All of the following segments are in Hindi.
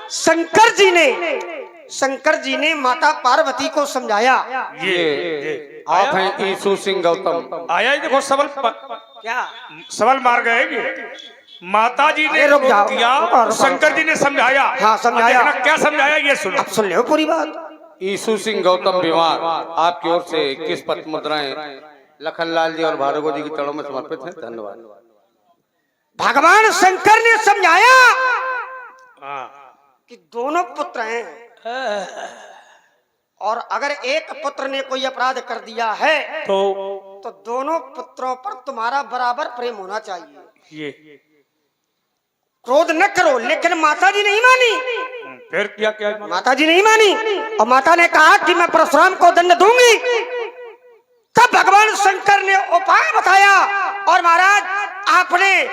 शंकर जी ने माता पार्वती को समझाया। ये आप हैं ईसु सिंह गौतम। आया ही देखो सबल क्या सबल मार गए ये। माता जी ने रुक जाओ, किया, रुको। शंकर जी ने समझाया। हाँ, समझाया। देखना क्या समझाया ये सुनो। अब सुन लो पूरी बात। ईसु सिंह गौतम बीमार आपकी ओर से 21 पत्र मुद्राएं लखनलाल जी और भार्गव जी की चरणों में समर्पित हैं। धन्यवाद। भगवान शंकर ने समझाया हाँ। कि दोनों पुत्र हैं और अगर एक पुत्र ने कोई अपराध कर दिया है तो दोनों पुत्रों पर तुम्हारा बराबर प्रेम होना चाहिए। ये क्रोध न करो। लेकिन माता जी नहीं मानी। फिर क्या क्या माता जी नहीं मानी और माता ने कहा कि मैं परशुराम को दंड दूंगी। तब भगवान शंकर ने उपाय बताया और महाराज आपने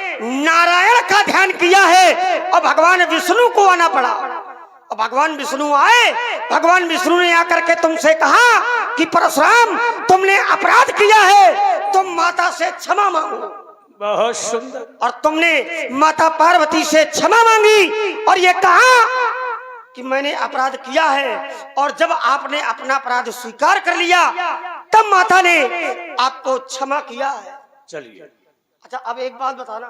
नारायण का ध्यान किया है और भगवान विष्णु को आना पड़ा। और भगवान विष्णु आए। भगवान विष्णु ने आकर के तुमसे कहा कि परशुराम तुमने अपराध किया है, तुम माता से क्षमा मांगो। बहुत सुंदर। और तुमने माता पार्वती से क्षमा मांगी और ये कहा कि मैंने अपराध किया है। और जब आपने अपना अपराध स्वीकार कर लिया तब माता ने आपको क्षमा किया है। चलिए। अच्छा अब एक बात बताना।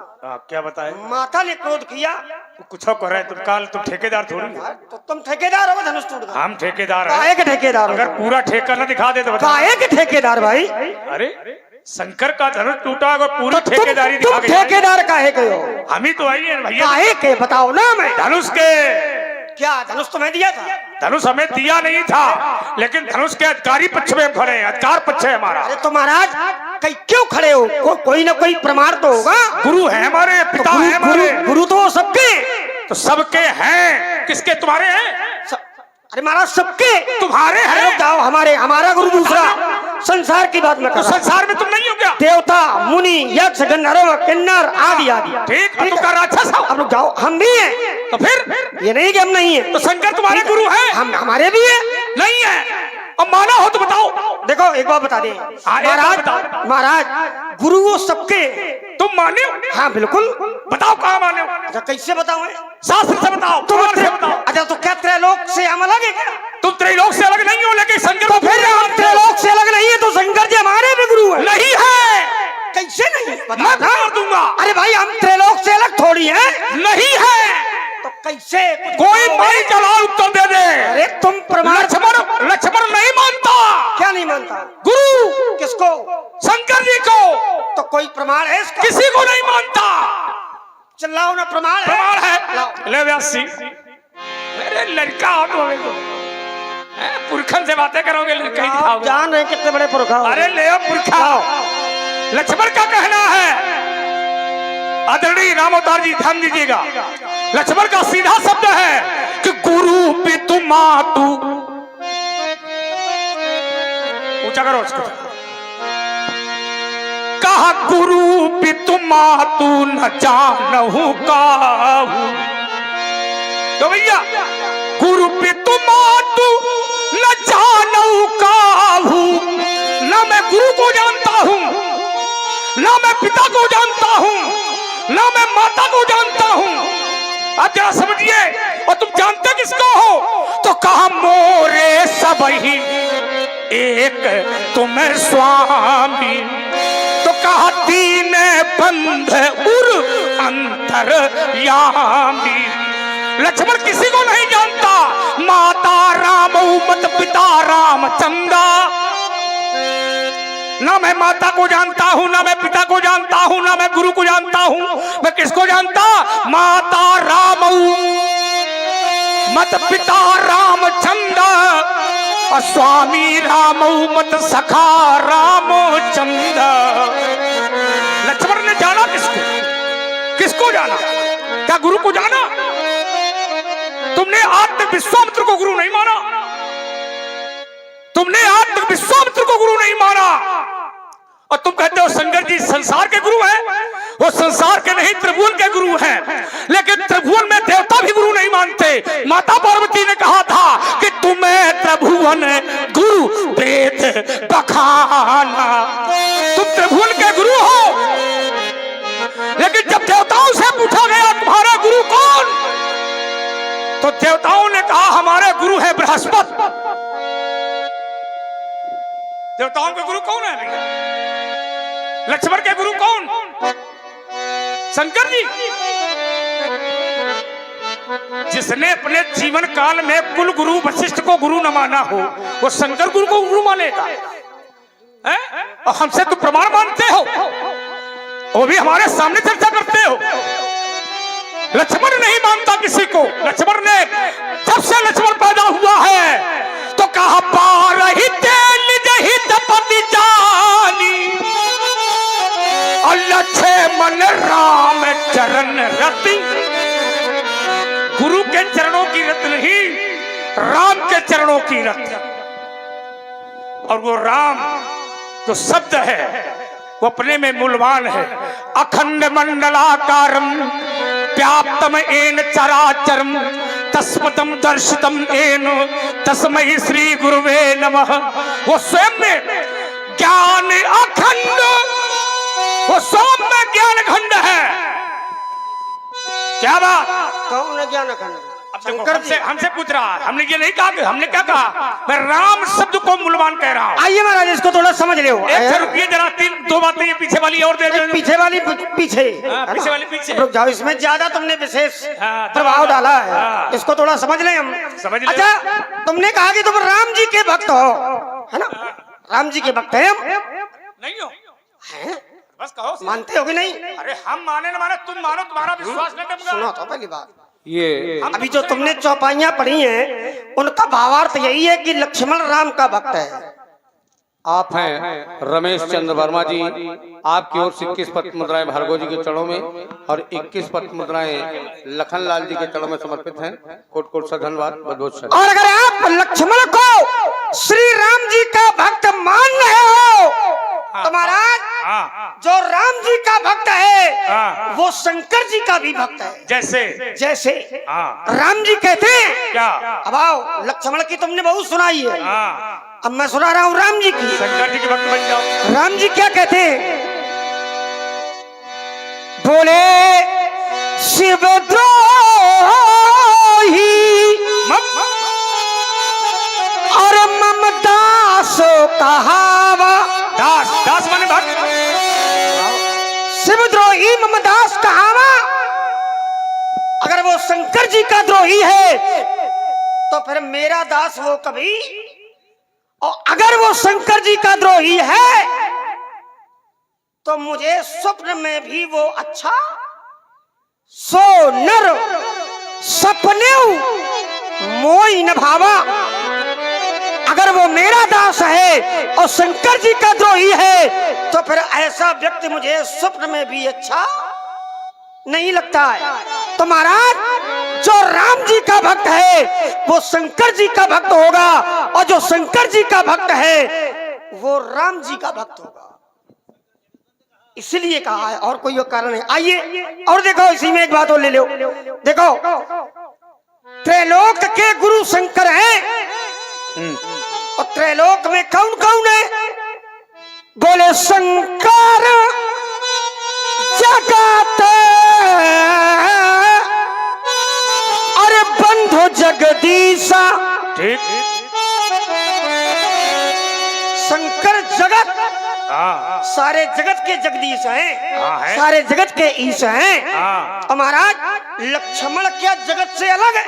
क्या बताए? माता ने क्रोध किया। कुछ कर रहे तुम काल, तुम ठेकेदार थोड़ी हो। तो तुम ठेकेदार हो धनुष टूट गया। हम ठेकेदार हैं। काहे के ठेकेदार हो? अगर पूरा ठेका न दिखा दे तो बता। काहे के ठेकेदार भाई? अरे शंकर का धनुष टूटा अगर पूरी तो ठेकेदारी तुम दिखा के ठेकेदार काहे के हो? हम ही तो आई है भैया। काहे के बताओ ना। मैं धनुष के क्या धनुष तुम्हें दिया था? धनुष हमें दिया नहीं था, लेकिन धनुष के अधिकारी पक्ष में हम खड़े हैं। अधिकार पक्ष है हमारा। अरे तो महाराज कहीं क्यों खड़े हो? कोई ना कोई प्रमाण तो होगा। गुरु है हमारे, पिता है हमारे। गुरु तो सबके। तो सबके हैं। किसके? तुम्हारे हैं। अरे महाराज सबके तुम्हारे हैं। जाओ हमारा गुरु दूसरा। संसार की बात में तो संसार में तुम नहीं हो क्या? देवता मुनि यक्ष गंधर्व किन्नर आदि आदि। ठीक है, तुम राक्षस हो। अब लोग जाओ। हम भी हैं। तो फिर ये नहीं कि हम नहीं है। तो शंकर तुम्हारे गुरु है? हम हमारे भी है। नहीं है। अब माना हो तो बताओ। देखो एक बात बता दे महाराज गुरु वो सबके। तुम माने हो? हाँ बिल्कुल। बताओ कहाँ माने हो? अच्छा कैसे बताओ? शास्त्र से बताओ। तुम से बताओ। अच्छा तो क्या त्रैलोक से हम अलग है क्या? तुम त्रैलोक से अलग नहीं हो, लेकिन शंकर तो फिर हम त्रैलोक से अलग नहीं है तो शंकर जी हमारे भी गुरु है। नहीं है। कैसे नहीं? मैं मार दूंगा। अरे भाई हम त्रैलोक से अलग थोड़ी है। नहीं है। तो कैसे? कोई माई चला उत्तर दे दे। अरे तुम प्रमाण। लक्ष्मण नहीं मानता। क्या नहीं मानता? गुरु किसको? शंकर जी को। तो कोई प्रमाण है इसका? किसी को नहीं मानता। चिल्लाओ ना। प्रमाण है? प्रमाण है। ले व्यासी मेरे लड़का हो तो पुरखन से बातें करोगे, कहीं दिखाओगे। जान रहे कितने बड़े पुरखा। अरे ले पुरखा। लक्ष्मण का कहना है, आदरणीय राम अवतार जी ध्यान दीजिएगा। लक्ष्मण का सीधा शब्द है कि गुरु पितु मातु। ऊंचा करो उसको। कहा गुरु पितु मातु न जानहु काहू। तो भैया गुरु पितु मातु न जानहु काहू। ना मैं गुरु को जानता हूं, ना मैं पिता को जानता हूं, ना मैं माता को जानता हूं। अब जरा समझिए। और तुम जानते किसको हो? तो कहा मोरे सबही एक तुम स्वामी। तो कहा दीन बंध उर अंतर यामी। लक्ष्मण किसी को नहीं जानता। माता राम मत पिता रामचंद्र। ना मैं माता को जानता हूं, ना मैं पिता को जानता हूं, ना मैं गुरु को जानता हूं। मैं किसको जानता? माता राम मत पिता रामचंद्र और स्वामी राम मत सखा रामचंद्र। लक्ष्मण ने जाना किसको? किसको जाना? क्या गुरु को जाना? तुमने आज तक विश्वामित्र को गुरु नहीं माना। तुमने आज तक विश्वामित्र को गुरु नहीं माना। और तुम कहते हो शंकर जी संसार के गुरु हैं। वो संसार के नहीं, त्रिभुवन के गुरु हैं। लेकिन त्रिभुवन में देवता भी गुरु नहीं मानते। माता पार्वती ने कहा था कि तुम्हें त्रिभुवन गुरु वेद बखाना। तुम त्रिभुवन के गुरु हो, लेकिन जब देवताओं से पूछा गया तुम्हारा गुरु कौन, तो देवताओं ने कहा हमारे गुरु है बृहस्पति। देवताओं के गुरु कौन है भैया? लक्ष्मण के गुरु कौन? शंकर जी। जिसने अपने जीवन काल में कुल गुरु वशिष्ठ को गुरु न माना हो, वो शंकर गुरु को गुरु मानेगा? हैं? और हमसे तुम प्रमाण मानते हो, वो भी हमारे सामने चर्चा करते हो। लक्ष्मण नहीं मानता किसी को। लक्ष्मण ने जब से लक्ष्मण पैदा हुआ है तो कहा पारहित निजहित पति जानी, और लक्ष्मण राम चरण रति। गुरु के चरणों की रत नहीं, राम के चरणों की रत। और वो राम जो शब्द है वो अपने में मूल्यवान है। अखंड मंडलाकारम व्याप्तम एन चराचरम तस्मतम दर्शितम एन तस्मै श्री गुरुवे नमः। वो स्वयं में ज्ञान अखंड, वो स्वयं में ज्ञान खंड है। क्या बात? कौन है ज्ञान अखंड? शंकर जी हमसे पूछ रहा है। हमने ये नहीं कहा कि हमने क्या कहा? मैं राम शब्द को मूल्यवान कह रहा हूँ। आइए महाराज, इसको थोड़ा समझ ले। रुकिए जरा, दो बातें ये पीछे वाली और दे दो। पीछे वाली पीछे, पीछे वाली पीछे रुक जाओ। इसमें ज्यादा तुमने विशेष हाँ, प्रभाव डाला है, हाँ। इसको थोड़ा समझ ले हम। समझ ले। अच्छा, तुमने कहा कि तुम राम जी के भक्त हो, है ना? राम जी के भक्त है हम? नहीं हो हैं? बस कहो। मानते हो कि नहीं? अरे हम माने न माने, तुम मानो, तुम्हारा विश्वास नहीं टूटेगा। सुनो तो पहली बात, ये अभी जो तुमने चौपाइयां पढ़ी हैं उनका भावार्थ यही है कि लक्ष्मण राम का भक्त है। आप हैं रमेश चंद्र वर्मा जी, आपकी ओर से 21 पत्र मुद्राएं भार्गव जी के चरणों में और 21 पत्र मुद्राएं लखनलाल जी के चरणों में समर्पित हैं। कोट कोट सा धन्यवाद, बहुत बहुत शुक्रिया। और अगर आप लक्ष्मण को श्री राम जी का भक्त मान रहे हो तो महाराज, जो राम जी का भक्त है वो शंकर जी का भी भक्त है। जैसे राम जी कहते हैं क्या? अब आओ, लक्ष्मण की तुमने बहुत सुनाई है, अब मैं सुना रहा हूँ राम जी की। शंकर जी के भक्त बन जाओ। राम जी क्या कहते हैं? बोले शिवद्रोही और ममदास कहावा। दास, दास माने भक्त। शिवद्रोही ममदास कहावा। अगर वो शंकर जी का द्रोही है तो फिर मेरा दास वो कभी, और अगर वो शंकर जी का द्रोही है तो मुझे स्वप्न में भी वो अच्छा सो नर सपने मोई न भावा। अगर वो मेरा दास है और शंकर जी का द्रोही है तो फिर ऐसा व्यक्ति मुझे स्वप्न में भी अच्छा नहीं लगता है। तो महाराज, जो राम जी का भक्त है वो शंकर जी का भक्त होगा, और जो शंकर जी का भक्त है वो राम जी का भक्त होगा। इसलिए कहा है, और कोई कारण है। आइए और देखो, इसी में एक बात और ले लो। देखो, त्रैलोक के गुरु शंकर हैं, और त्रैलोक में कौन कौन है? बोले शंकर जगत अरे बंधु जगदीशा। ठीक। शंकर जगत, सारे जगत के जगदीश हैं, सारे जगत के ईश हैं। तो महाराज, लक्ष्मण क्या जगत से अलग है?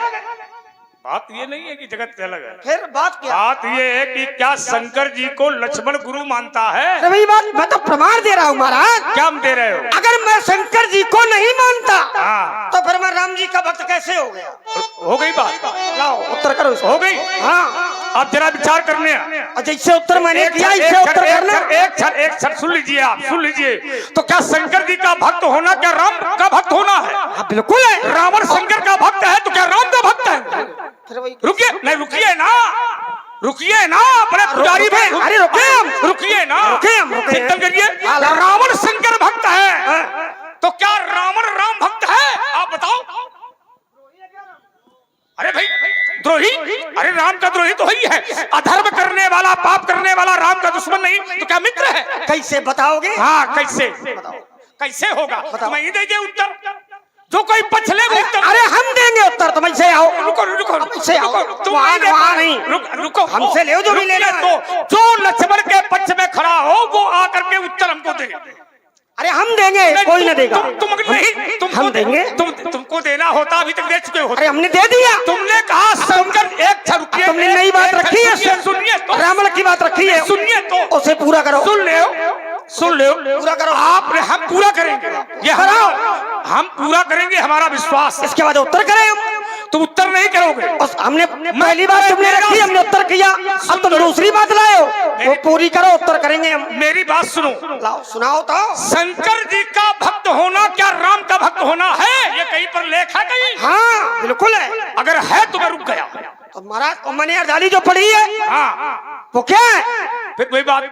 बात ये नहीं है कि जगत से अलग है। फिर बात क्या? बात ये है कि क्या शंकर जी को लक्ष्मण गुरु मानता है? वही बात मैं तो प्रमाण दे रहा हूँ महाराज। क्या दे रहे हो? अगर मैं शंकर जी को नहीं मानता तो फिर मैं राम जी का भक्त कैसे हो गया? हो गई बात? लाओ उत्तर करो। हो गई। हाँ, अब जरा विचार करने। जैसे उत्तर मैंने दिया इसे उत्तर करना। एक क्षण सुन लीजिए, आप सुन लीजिए। तो क्या शंकर जी का भक्त होना क्या राम का भक्त होना है? बिल्कुल है। रावण शंकर का भक्त है तो क्या राम का भक्त है? रुकिए, नहीं रुकिए ना, रुकिए ना, अपने पुजारी भाई। अरे रुकिए हम, रुकिए ना, चिंतन रुकिए। करिए। रावण शंकर भक्त है तो क्या रावण राम भक्त है? आप बताओ। अरे भाई, द्रोही, अरे राम का द्रोही तो ही है। अधर्म करने वाला, पाप करने वाला राम का दुश्मन नहीं तो क्या मित्र है? कैसे बताओगे? हाँ, कैसे कैसे होगा? मैं ही दीजिए उत्तर, जो कोई पछले उत्तर। अरे हम देंगे उत्तर, तुम ऐसे आओ। रुको रुको ऐसे आओ, तुम वहाँ नहीं, रुको, हमसे ले जो भी लेना है। तो जो लक्ष्मण के पक्ष में खड़ा हो वो आकर के उत्तर हमको दे। अरे हम देंगे, कोई न देगा। तुम नहीं, हम देंगे। तुमको देना होता अभी तक दे चुके हो। अरे हमने दे दिया। तुमने कहा शंकर एक रुपये, तुमने नई बात रखी है, सुनिए तो, रावण की बात रखी है, सुनिए तो, उसे पूरा करो। सुन ले पूरा करो। आपने, हम पूरा करेंगे, ये हम पूरा करेंगे, हमारा विश्वास। इसके बाद उत्तर करें हम। तुम उत्तर नहीं करोगे। बस हमने पहली बात तुमने रखी, हमने उत्तर किया, अब तुम दूसरी बात लाए हो, वो पूरी करो, उत्तर करेंगे हम। मेरी बात सुनो, लाओ सुनाओ तो। शंकर जी का भक्त होना क्या राम का भक्त होना है? ये कहीं पर लेखा कहीं? हाँ बिल्कुल है। अगर है तो मैं रुक गया। तो महाराज मैंने अर्धाली जो पढ़ी है, हाँ वो क्या है? फिर वही बात,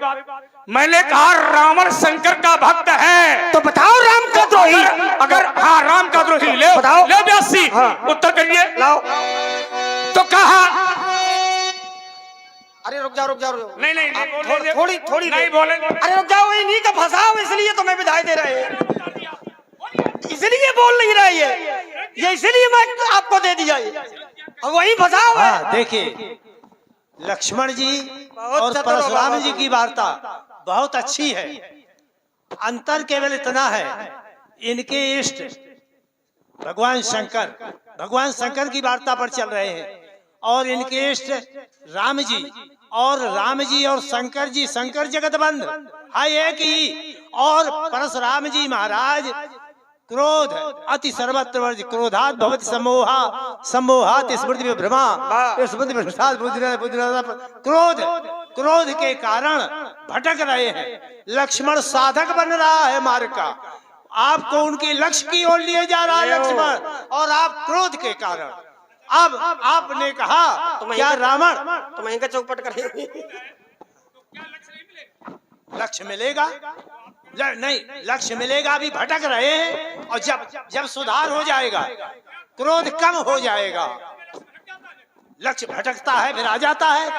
मैंने कहा रावण शंकर का भक्त है। तो बताओ राम का द्रोही। अगर हाँ राम का द्रोही, ले बताओ। ले व्यासी, हाँ। उत्तर करिए। लाओ। तो कहा, अरे रुक जाओ रुक जाओ रुक जाओ। नहीं नहीं, आप बोलने दे। थोड़ी थोड़ी नहीं बोले। अरे रुक जाओ, इन्हीं का फंसाओ, इसलिए तो मैं विदाई दे रहे हैं, इसलिए बोल नहीं रहा ये इसलिए मैं आपको दे दिया ये, अब वही फंसाओ। हाँ देखिए, लक्ष्मण जी और परशुराम जी की वार्ता बहुत अच्छी है। अंतर केवल इतना है, इनके इष्ट भगवान शंकर की वार्ता पर चल रहे हैं, और इनके इष्ट राम जी, और राम जी और शंकर जगत बंध है एक ही। और परशुराम जी महाराज क्रोध अति सर्वत्र वर्ज, क्रोधात् भवति सम्मोहात् स्मृति विभ्रमा, स्मृति भ्रष्टात् क्रोध के कारण भटक रहे हैं। लक्ष्मण साधक बन रहा है मार्ग का, आपको उनके लक्ष्य की ओर लिए जा रहा है लक्ष्मण, और आप क्रोध के कारण। अब आपने कहा क्या रावण तुम इनका चौपट करेंगे, लक्ष्य मिलेगा? नहीं, लक्ष्य मिलेगा, अभी भटक रहे हैं, और जब सुधार हो जाएगा, क्रोध कम हो जाएगा, लक्ष्य भटकता है फिर आ जाता है।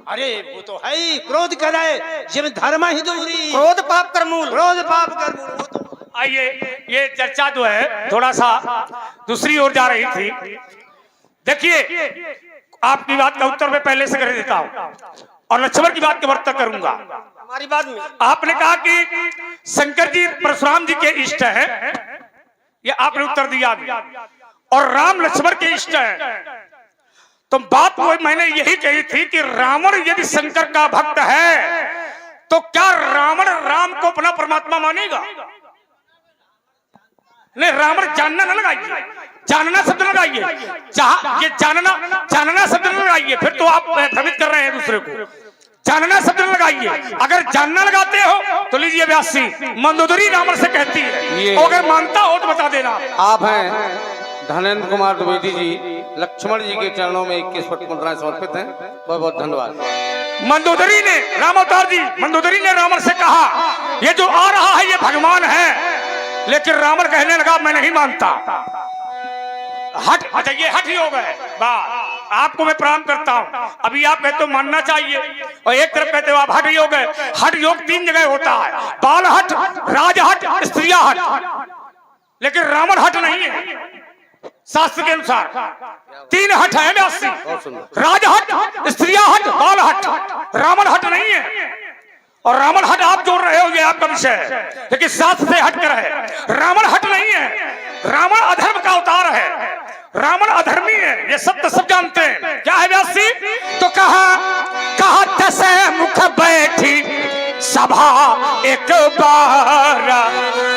अरे वो तो है ही, क्रोध करे जिम धर्म ही दूरी, क्रोध पाप कर मूल, क्रोध पाप कर मूल। वो तो आइए, ये चर्चा जो है थोड़ा सा दूसरी ओर जा रही थी। देखिए, आपकी बात का उत्तर मैं पहले से कर देता हूँ, और लक्ष्मण की बात के वर्तन करूंगा। हमारी बात में आपने कहा कि शंकर जी परशुराम जी के इष्ट हैं, ये आपने उत्तर दिया भी, और राम लक्ष्मण के इष्ट हैं। तो बात वो मैंने यही कही थी कि रावण यदि शंकर का भक्त है तो क्या रावण राम को अपना परमात्मा मानेगा? नहीं, रावण जानना न लगाइए, जानना शब्द लगाइए, ये जानना शब्द न लगाइए, फिर तो आप भ्रमित कर रहे हैं दूसरे को। जानना शब्द लगाइए, अगर जानना लगाते हो तो लीजिए व्यासी, मंदोदरी रावण से कहती है, और अगर मानता हो तो बता देना। आप हैं धनेन्द्र कुमार द्विवेदी जी, लक्ष्मण जी के चरणों में 21 पद मुद्राएं समर्पित हैं। बहुत बहुत धन्यवाद। मंदोदरी ने, राम अवतार जी, मंदोदरी ने रावण से कहा ये जो आ रहा है ये भगवान है, लेकिन रावण कहने लगा मैं नहीं मानता। हट, अच्छा ये हट ही हो गए। आपको मैं प्रणाम करता हूँ। अभी आप कहते हो मानना चाहिए, और एक तरफ कहते हो आप हट ही हो गए। हट योग 3 जगह होता है, बाल हट, राज हट, स्त्रिया हट, लेकिन रावण हट नहीं है। शास्त्र के अनुसार 3 हट है व्यासी, राज हट, स्त्रिया हट, बाल हट, रावण हट नहीं है। और रावण हट आप जोड़ रहे हो, ये आपका विषय है, लेकिन शास्त्र से हट कर है। रावण हट नहीं है, रावण अधर्म का अवतार है, रावण अधर्मी है, ये सब तो सब जानते हैं। क्या है व्यासी? तो कहा 10 मुख बैठी सभा एक बार,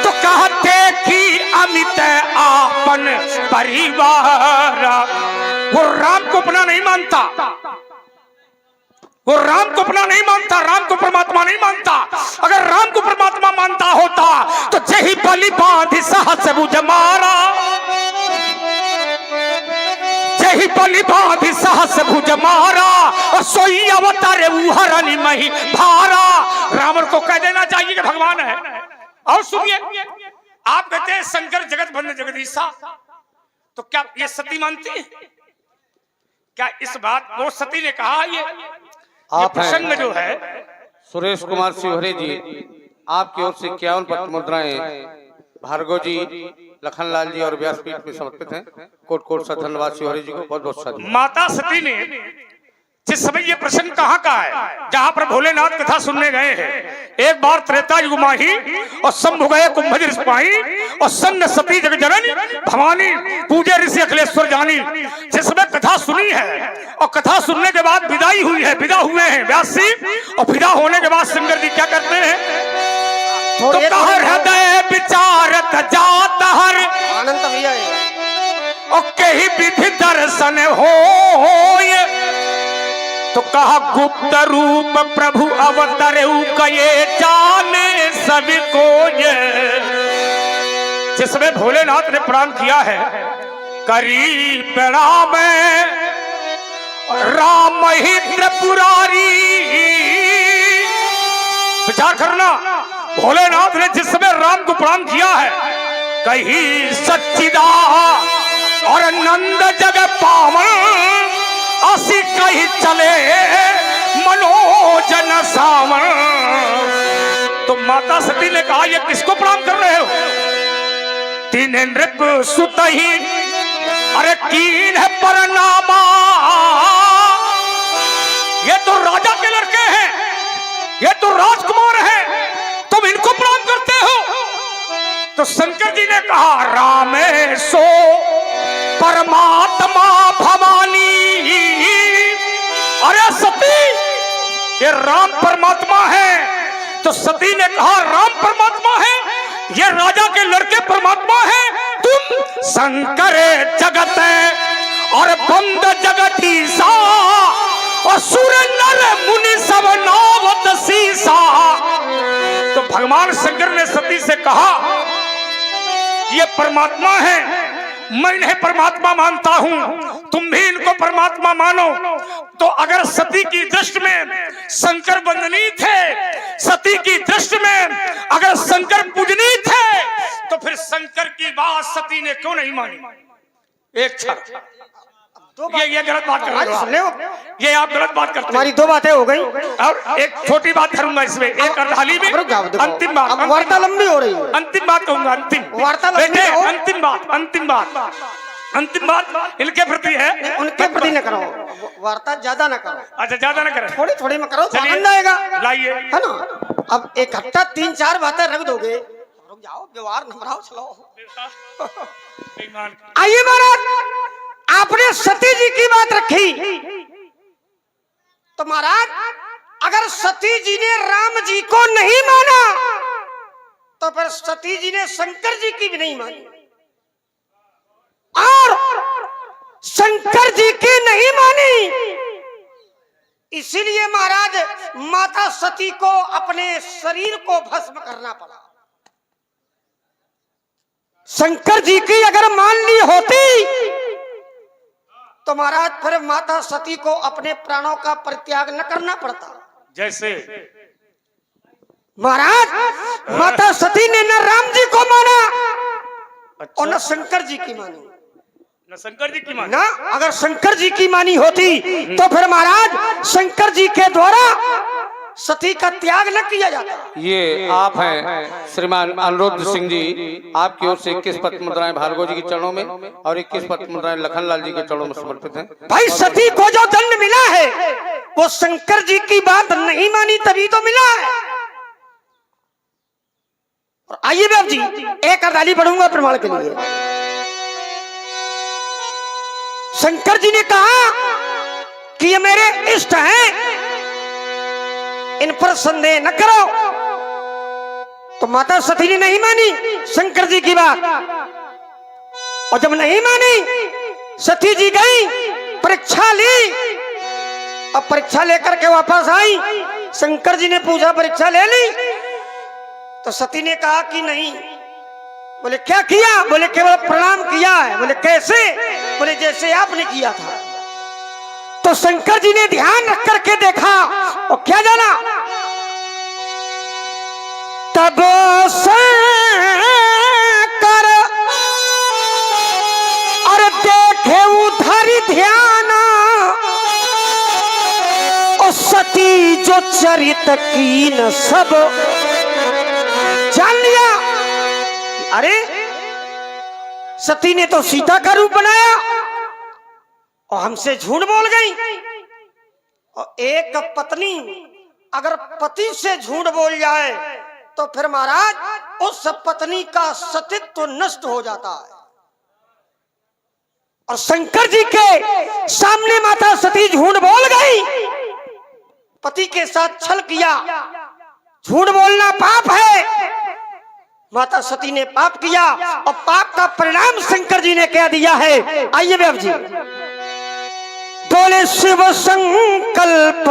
तो कहते कि अमित आपन परिवार। वो राम को अपना नहीं मानता, वो राम को अपना नहीं मानता, राम को परमात्मा नहीं मानता। अगर राम को परमात्मा मानता होता तो जही बलि बांधि सहस भुज मारा, जही बलि बांधि सहस भुज मारा, और सोई अवतारे हरनि मही भारा। रावण को कह देना चाहिए कि भगवान है। और सुनिए, आप कहते हैं शंकर जगत बंधन जगदीशा, तो क्या ये सती मानती है? क्या इस बात को सती ने कहा? ये प्रसंग जो है, सुरेश कुमार शिवहरे जी, आपकी ओर से 51 पद मुद्राएं भार्गव जी, लखनलाल जी और व्यासपीठ में समर्पित हैं। कोट कोट सा धन्यवाद शिवहरि जी को, बहुत बहुत साधुवाद। माता सती ने जिस समय ये प्रसंग कहाँ का है जहाँ पर भोलेनाथ कथा सुनने गए हैं। एक बार त्रेता युग माही और शंभु गए कुंभज सिपाही और सन्न सती जग जननी भवानी पूजे ऋषि अखिलेश्वर जानी। जिस समय कथा सुनी है और कथा सुनने के बाद विदाई हुई है, विदा हुए हैं व्यास जी, और विदा होने के बाद शंकर जी क्या करते हैं? तो कहा हृदय विचारत जात हर आनंद भैया और कहीं विधि दर्शन हो। तो कहा गुप्त रूप प्रभु अवतरऊ कये जाने सभी को ये। जिसमें भोलेनाथ ने प्रणाम किया है, करी प्रणाम राम ही त्रिपुरारी। विचार करना, भोलेनाथ ने जिस समय राम को प्रणाम किया है, कहीं सच्चिदा और नंद जग पावन असी कहीं चले मनोजन सावन। तो माता सती ने कहा, ये किसको प्रणाम कर रहे हो? तीन नृप सुत ही अरे कीन है परनामा। ये तो राजा के लड़के हैं, ये तो राजकुमार हैं, तुम इनको प्रणाम करते हो? तो शंकर जी ने कहा, रामे सो परमात्मा भवानी। अरे सती, ये राम परमात्मा है। तो सती ने कहा, राम परमात्मा है, ये राजा के लड़के परमात्मा है, तुम शंकर जगत और बंद जगदीसा और सुर नर मुनि सब नावत सीसा। तो भगवान शंकर ने सती से कहा, ये परमात्मा है, मैं इन्हें परमात्मा मानता हूं, तुम भी इनको परमात्मा मानो। तो अगर सती की दृष्टि में शंकर वंदनीय थे, सती की दृष्टि में अगर शंकर पूजनीय थे, तो फिर शंकर की बात सती ने क्यों नहीं मानी? एक क्षण, ये गलत बात कर रहे हो, ये आप गलत बात करते हैं। हमारी दो बातें हो गई और एक छोटी बात करूंगा इसमें, एक अर्धाली में अंतिम बात। अब वार्ता लंबी हो रही है, अंतिम बात कहूंगा, अंतिम वार्ता लंबी बेटे, हो। अंतिम बात, अंतिम बात, अंतिम बात इनके प्रति है। उनके प्रति न करो, वार्ता ज्यादा न करो। अच्छा, ज्यादा न करें, थोड़ी थोड़ी में करो तो चलिए, आनंद आएगा, लाइए। है ना। अब इकट्ठा 3-4 बातें रख दोगे, रुक जाओ, व्यवहार न बढ़ाओ, चलो। आइए महाराज, आपने सती जी की बात रखी, तो महाराज अगर सती जी ने राम जी को नहीं माना, तो फिर सती जी ने शंकर जी की भी नहीं मानी, और शंकर जी की नहीं मानी। इसीलिए महाराज माता सती को अपने शरीर को भस्म करना पड़ा। शंकर जी की अगर मान ली होती, तो महाराज फिर माता सती को अपने प्राणों का परित्याग न करना पड़ता। जैसे महाराज माता सती ने न राम जी को माना और न शंकर जी की मानी, न शंकर जी की मानी ना। अगर शंकर जी की मानी होती तो फिर महाराज शंकर जी के द्वारा सती का त्याग न किया जाता। ये आप हैं श्रीमान अनुरुद्ध सिंह जी, आपकी ओर से 21 पत्र मुद्राएं भार्गव जी के चरणों में और 21 पत्र मुद्राएं लखनलाल जी के चरणों में समर्पित हैं। भाई सती को जो दंड मिला है वो शंकर जी की बात नहीं मानी तभी तो मिला है। और आइए बाब जी, एक अर्धाली पढ़ूंगा प्रमाण के लिए। शंकर जी ने कहा कि ये मेरे इष्ट हैं, इन पर संदेह न करो। तो माता सती ने नहीं मानी शंकर जी की बात, और जब नहीं मानी सती जी गई, परीक्षा ली, अब परीक्षा लेकर के वापस आई। शंकर जी ने पूछा, परीक्षा ले ली? तो सती ने कहा कि नहीं। बोले क्या किया? बोले केवल प्रणाम किया है। बोले कैसे? बोले जैसे आपने किया था। तो शंकर जी ने ध्यान रख करके देखा और क्या जाना, तब शंकर और देखे उधर ध्यान, और सती जो चरित कीन सब जान लिया। अरे सती ने तो सीता का रूप बनाया और हमसे झूठ बोल गई। और एक पत्नी अगर पति से झूठ बोल जाए तो फिर महाराज उस पत्नी का सतीत्व नष्ट हो जाता है। और शंकर जी के सामने माता सती झूठ बोल गई, पति के साथ छल किया। झूठ बोलना पाप है, माता सती ने पाप किया और पाप का परिणाम शंकर जी ने क्या दिया है। आइए व्यास जी बोले शिव संकल्प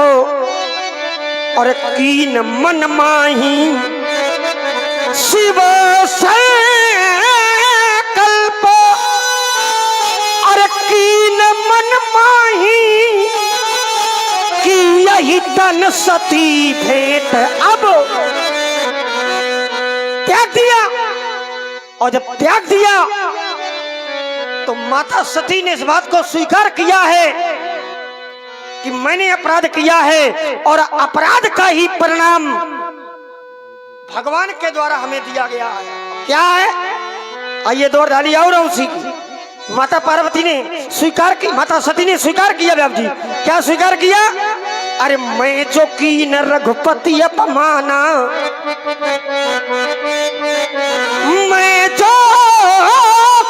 और कीन मन माही, शिव संकल्प और कीन मन माही, कि यही तन सती भेंट अब त्याग दिया। और जब त्याग दिया तो माता सती ने इस बात को स्वीकार किया है कि मैंने अपराध किया है और अपराध का ही परिणाम भगवान के द्वारा हमें दिया गया है। क्या है? आइए दौड़ डाली और उसी की माता पार्वती ने स्वीकार की, माता सती ने स्वीकार किया। व्यास जी क्या स्वीकार किया? अरे मैं जो कीन रघुपति अपमाना, मैं जो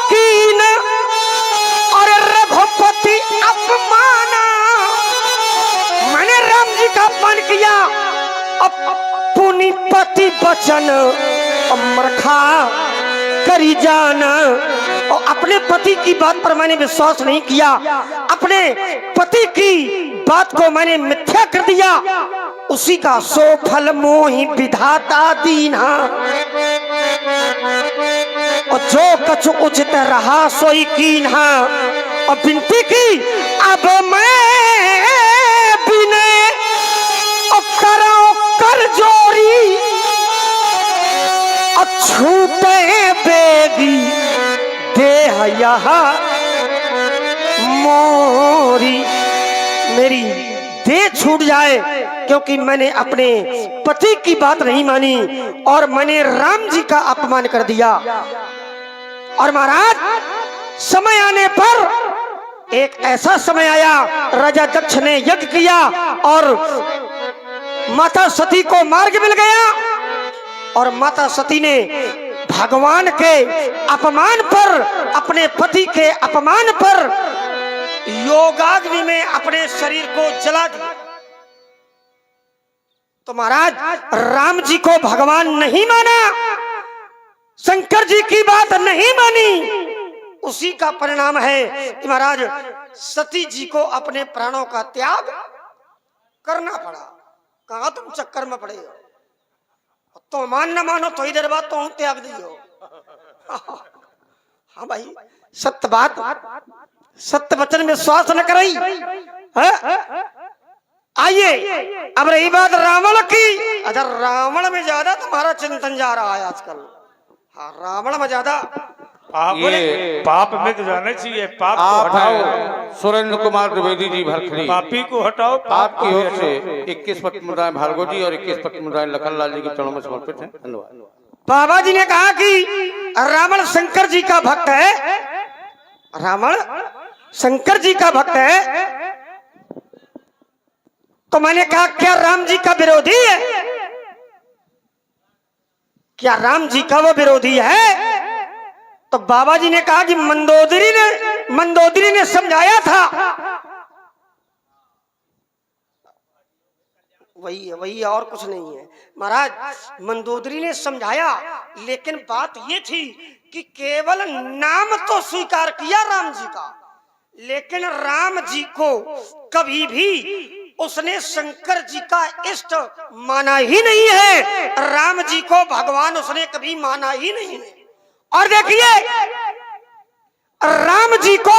कीन और रघुपति अपमाना, मैंने राम जी का अपमान किया। अपनी पति वचन अमरखा करी जाना, और अपने पति की बात पर मैंने विश्वास नहीं किया, अपने पति की बात को मैंने मिथ्या कर दिया, उसी का सो फल मोहि विधाता दीना। और जो कछु उचित रहा सोई कीन्हा, और विनती की अब मैं बिने और करो कर जोरी, और छूटे बेगी देह यहाँ मोरी, मेरी देह छूट जाए क्योंकि मैंने अपने पति की बात नहीं मानी और मैंने राम जी का अपमान कर दिया। और महाराज समय आने पर एक ऐसा समय आया, राजा दक्ष ने यज्ञ किया और माता सती को मार्ग मिल गया। और माता सती ने भगवान के अपमान पर, अपने पति के अपमान पर योगाग्नि में अपने शरीर को जला दिया। तो महाराज राम जी को भगवान नहीं माना, शंकर जी की बात नहीं मानी, उसी का परिणाम है कि महाराज सती जी को अपने प्राणों का त्याग करना पड़ा। कहां तुम चक्कर में पड़े हो? तो मान ना मानो तो इधर बात तो त्याग दियो। हाँ भाई सत्य बात, सत्य वचन में विश्वास न करई। आइए अब रही बात रावण की। अच्छा रावण में ज्यादा तुम्हारा चिंतन जा रहा है आजकल। हाँ रावण में ज्यादा पाप में तो जाना चाहिए। पाप आप को हटाओ, हैं सुरेंद्र कुमार द्विवेदी जी भरखड़ी, पापी को हटाओ। आपकी ओर से 21 पत्र मुद्राएं भार्गव जी और 21 पत्र मुद्राएं लखनलाल जी के चरणों में समर्पित हैं। धन्यवाद। बाबा जी ने कहा कि रावण शंकर जी का भक्त है, रावण शंकर जी का भक्त है, तो मैंने कहा क्या राम जी का विरोधी है? क्या राम जी का वो विरोधी है? तो बाबा जी ने कहा कि मंदोदरी ने समझाया था। वही है, वही है, और कुछ नहीं है महाराज। मंदोदरी ने समझाया, लेकिन बात ये थी कि केवल नाम तो स्वीकार किया राम जी का, लेकिन राम जी को कभी भी उसने शंकर जी का इष्ट माना ही नहीं है। राम जी को भगवान उसने कभी माना ही नहीं है। और देखिए राम जी को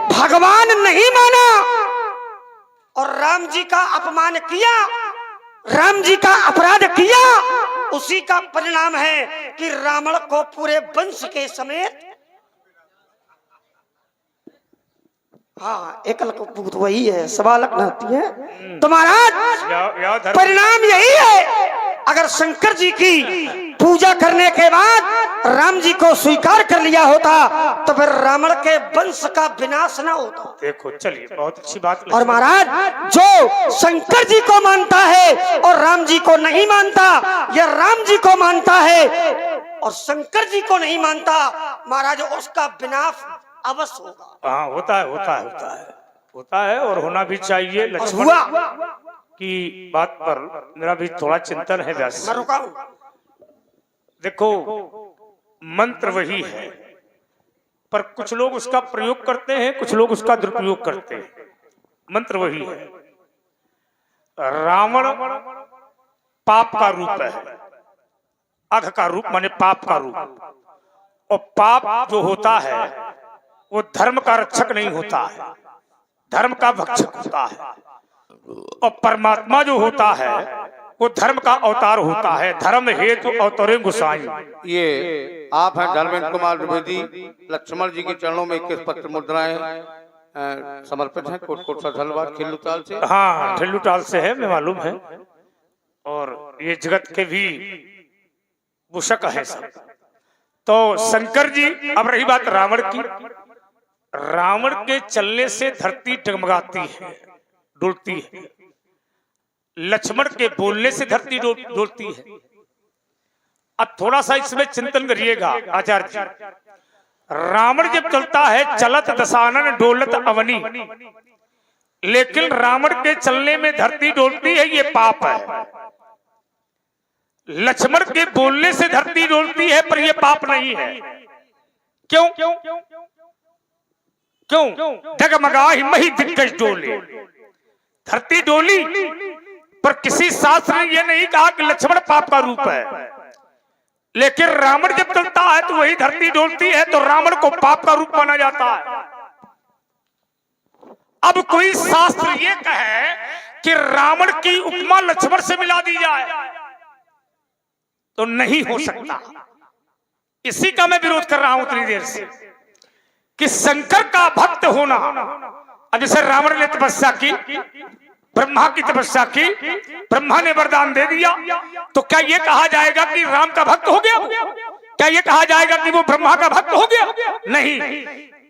भगवान नहीं माना और राम जी का अपमान किया, राम जी का अपराध किया, उसी का परिणाम है कि रावण को पूरे वंश के समेत, हाँ एक लक वही है, सवा लक नहाती है। तो महाराज परिणाम यही है अगर शंकर जी की पूजा करने के बाद राम जी को स्वीकार कर लिया होता तो फिर रावण के वंश का विनाश ना होता। देखो चलिए, बहुत अच्छी बात। और महाराज, जो शंकर जी को मानता है और राम जी को नहीं मानता, या राम जी को मानता है और शंकर जी को नहीं मानता, महाराज उसका विनाश अवश्य होगा। हाँ, होता है, होता है, होता है, होता है और होना भी चाहिए। लक्ष्मण हुआ की बात पर मेरा भी थोड़ा चिंतन है व्यास। मैं रुका हूं। देखो, मंत्र वही है, पर कुछ लोग उसका प्रयोग करते हैं, कुछ लोग उसका दुरुपयोग करते हैं। मंत्र वही है। रावण पाप का रूप है, अघ का रूप माने पाप का रूप, और पाप जो होता है वो धर्म का रक्षक नहीं होता है, धर्म का भक्षक होता है। और परमात्मा जो होता है वो धर्म का अवतार होता है। धर्म हेतु अवतरे गोसाई। ये आप हैं धर्मेंद्र कुमार द्विवेदी। लक्ष्मण जी के चरणों में 21 पत्र मुद्राएं समर्पित हैं। कोट सा धन्यवाद खिल्लुताल से। हाँ, खिल्लुताल से है, मैं मालूम है। और ये जगत के भी भूषक है सब। तो शंकर जी, अब रही बात रावण की। रावण के चलने से धरती डगमगाती है, डोलती है। लक्ष्मण के बोलने से धरती डोलती है। अब थोड़ा सा इसमें चिंतन करिएगा आचार्य जी। रावण जब चलता है, चलत दशानन डोलत अवनी, लेकिन रावण के चलने में धरती डोलती है, ये पाप है। लक्ष्मण के बोलने से धरती डोलती है, पर यह पाप नहीं है। क्यों? क्यों? डगमगाही मही दिग्गज डोले। धरती डोली, पर किसी शास्त्र ने यह नहीं कहा कि लक्ष्मण पाप का रूप है। लेकिन रावण जब चलता है तो वही धरती डोलती है, तो रावण को पाप का रूप माना जाता है। अब कोई शास्त्र ये कहे कि रावण की उपमा लक्ष्मण से मिला दी जाए तो नहीं हो सकता। इसी का मैं विरोध कर रहा हूं उतनी देर से कि शंकर का भक्त होना। अब जैसे रावण ने तपस्या की, ब्रह्मा की तपस्या की, ब्रह्मा ने वरदान दे दिया, तो क्या यह कहा जाएगा कि राम का भक्त हो गया? क्या यह कहा जाएगा कि वो ब्रह्मा का भक्त हो गया? नहीं,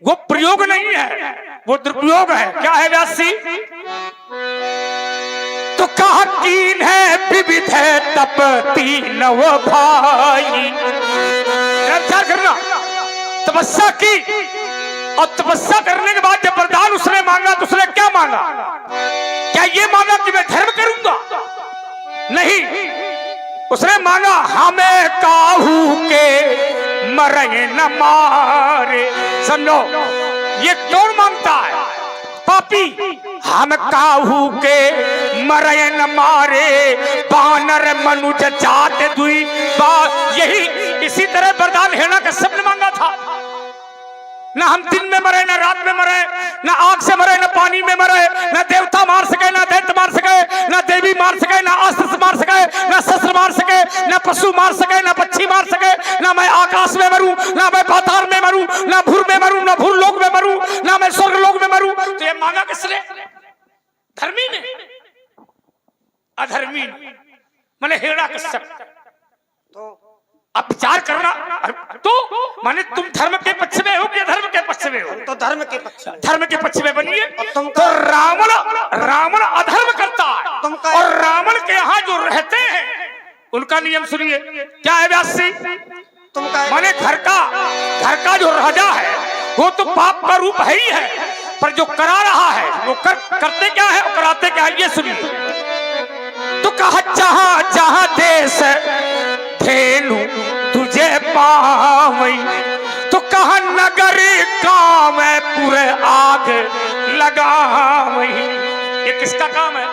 वो प्रयोग नहीं है, वो दुरुपयोग है। क्या है व्यासी? तो कहा कीन है विविध है तपती नव भाई। विचार करना, तपस्या की और तपस्या करने के बाद जब वरदान उसने मांगा तो उसने क्या मांगा? क्या ये मांगा कि मैं धर्म करूंगा? नहीं, उसने मांगा हमें काहू के मरे न मारे। समझो, ये कौन मांगता है? पापी। हम काहू के मरे न मारे, बानर मनुज जात दुई बात। यही इसी तरह वरदान हिरण्यकश्यप ने मांगा था। ना हम दिन में मरे, ना रात में मरे, ना आग से मरे, ना पानी में मरे, ना देवता मार सके, ना दैत्य मार सके, ना देवी मार सके, ना अस्त्र से मार सके, ना शस्त्र मार सके, ना पशु मार सके, ना पक्षी मार सके, ना मैं आकाश में मरूं, ना मैं पाताल में मरूं, ना भूर में मरूं, ना भूर लोक में मरूं, ना मैं स्वर्ग लोक में मरूं। तो ये मांगा किसने? धर्मी ने, अधर्मी ने, माने हिरण्यकश्यप। अब विचार करना, तो माने तुम धर्म के पक्ष में हो कि धर्म के पक्ष में हो? तो धर्म के पक्ष में। धर्म के पक्ष में बनिए। तुम तो रावण अधर्म करता है, और रावण के यहाँ जो रहते हैं उनका नियम सुनिए। क्या है व्यासी? तुम का माने घर का जो राजा है वो तो पाप का रूप है ही है, पर जो करा रहा है वो करते क्या है और कराते क्या है, ये सुनिए। तो कहा जहां जहां देश धेनु तुझे पावई, तो कहा नगर काम है पूरे आग लगावई। ये किसका काम है?